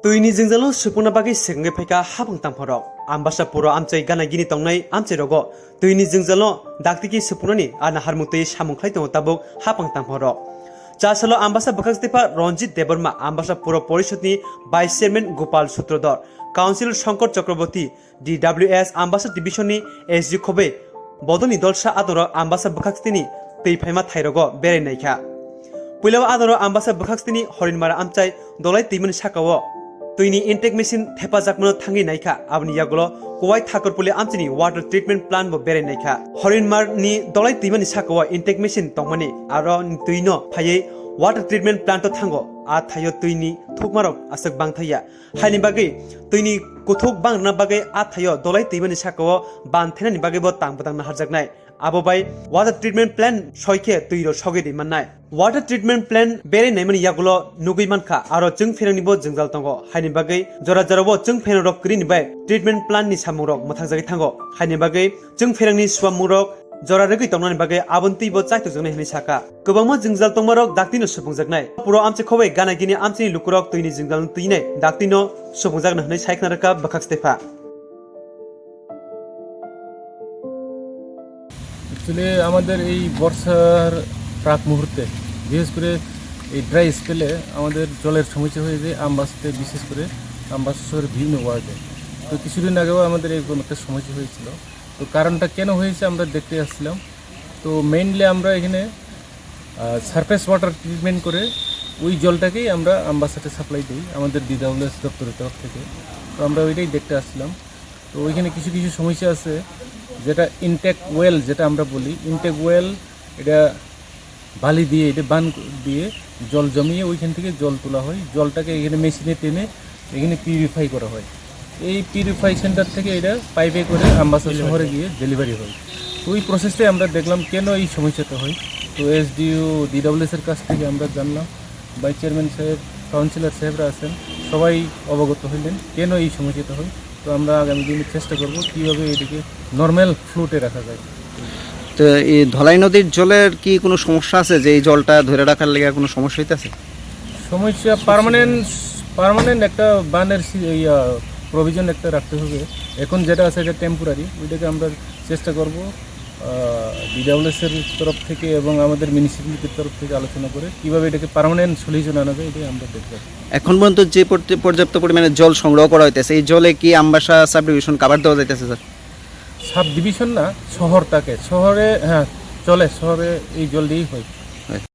Twini jingzalo supuna bagi sengge Phaikha Haphang tangphorok Ambassa puro amchai gana gini tongnai amchai rogo Twini jingzalo daktiki supunani ana harmuktai samungkhlai tongo tabuk Haphang tangphorok Chasalo Ambassa bokakstipa Ranjit Deborma Ambassa puro porishotni Vice Chairman Gopal Sutrodar Council Shankar Chakraborty DWS Ambassa Divisionni SG Khobe Bodoni Dolsa Adoro Ambassa bokakstini tei phaima thairogo berai naikha Puilawa Adoro Ambassa bokakstini Horinmara amchai dolai timun sakao Twini intake machine hepajakmano thangi naikha abni yagulo kowai thakorpuli amchini water treatment plant bo berai naikha Horinmar ni dolai timani sakao intake machine tongmani aro twino phayei water treatment plant to thango a thayo twini thukmarok asak bangthaya haini bagai twini kuthuk bangna bagai a thayo dolai timani sakao banthenani bagai bo tangbatang harjaknai abo bai water treatment plant soike tuiro sogedi mannai water treatment plant bere naimani yagulo nugui mankha aro jung ferangni bo jingjal tongo haini bagai jora jora bo jung ferang rok krini bai treatment plant ni samurok mothakjagi thango haini bagai jung ferangni swamurok jora regi tongnani bagai abonti bo chaito jongna hini saka gobangma jingjal tongmarok daktino supungjaknai puro amche khobai gana gini amchini lukurok twini jingjal tuinai daktino supungjakna hini saiknaraka bakakstefa আসলে আমাদের এই বর্ষার প্রাক মুহূর্তে বিশেষ করে এই dry স্পেলে আমাদের জলের সমস্যা হয়ে যায় আমবাসাতে বিশেষ করে আমবাসা শহরের বিভিন্ন ওয়ার্ডে তো কিছুদিন আগেও আমাদের এই একটা সমস্যা হয়েছিল তো কারণটা কেন হয়েছে আমরা দেখতে আসছিলাম তো মেইনলি আমরা এখানে সারফেস ওয়াটার ট্রিটমেন্ট করে ওই জলটাকেই আমরা আমবাসাতে সাপ্লাই দিই আমাদের DWS দপ্তরের তরফ থেকে তো আমরা ওইটাই দেখতে আসছিলাম তো ওইখানে কিছু কিছু সমস্যা আছে যেটা ইনটেক ওয়েল যেটা আমরা বলি ইনটেক ওয়েল এটা বালি দিয়ে এটা বান দিয়ে জল জমিয়ে ওইখান থেকে জল তোলা হয় জলটাকে এখানে মেশিনে টেনে এখানে পিউরিফাই করা হয় এই পিউরিফাই সেন্টার থেকে এটা পাইপে করে আমবাসা শহরে গিয়ে ডেলিভারি হয় তো ওই প্রসেসটাই আমরা দেখলাম কেন এই সমস্যাটা হয় তো SDO DWS এর কাছ থেকে আমরা জানলাম ভাইস চেয়ারম্যান সাহেব কাউন্সিলর সাহেবরা আছেন সবাই অবগত হইলেন কেন এই সমস্যাটা হয় তো আমরা আগামী দিনে চেষ্টা করব কীভাবে এটিকে নর্মাল ফ্লোটে রাখা যায় তো এই ধলাই নদীর জলের কি কোনো সমস্যা আছে যে এই জলটা ধরে রাখার লেগে কোনো সমস্যা হইতেছে সমস্যা পার্মানেন্ট একটা বানের প্রভিশন একটা রাখতে হবে এখন যেটা আছে এটা টেম্পোরারি ওইটাকে আমরা চেষ্টা করব DWS এর তরফ থেকে এবং আমাদের মিউনিসিপ্যালিটির তরফ থেকে আলোচনা করে কীভাবে এটাকে পার্মানেন্ট সলিউশন আনা যায় এটাই আমরা দেখব এখন পর্যন্ত যে পর্যাপ্ত পরিমাণে জল সংগ্রহ করা হইতেছে এই জলে কি আমবাসা সাব ডিভিশন কভার দেওয়া যাইতেছে স্যার সাব ডিভিশন না শহরটাকে শহরে হ্যাঁ চলে শহরে এই জল দিয়েই হয়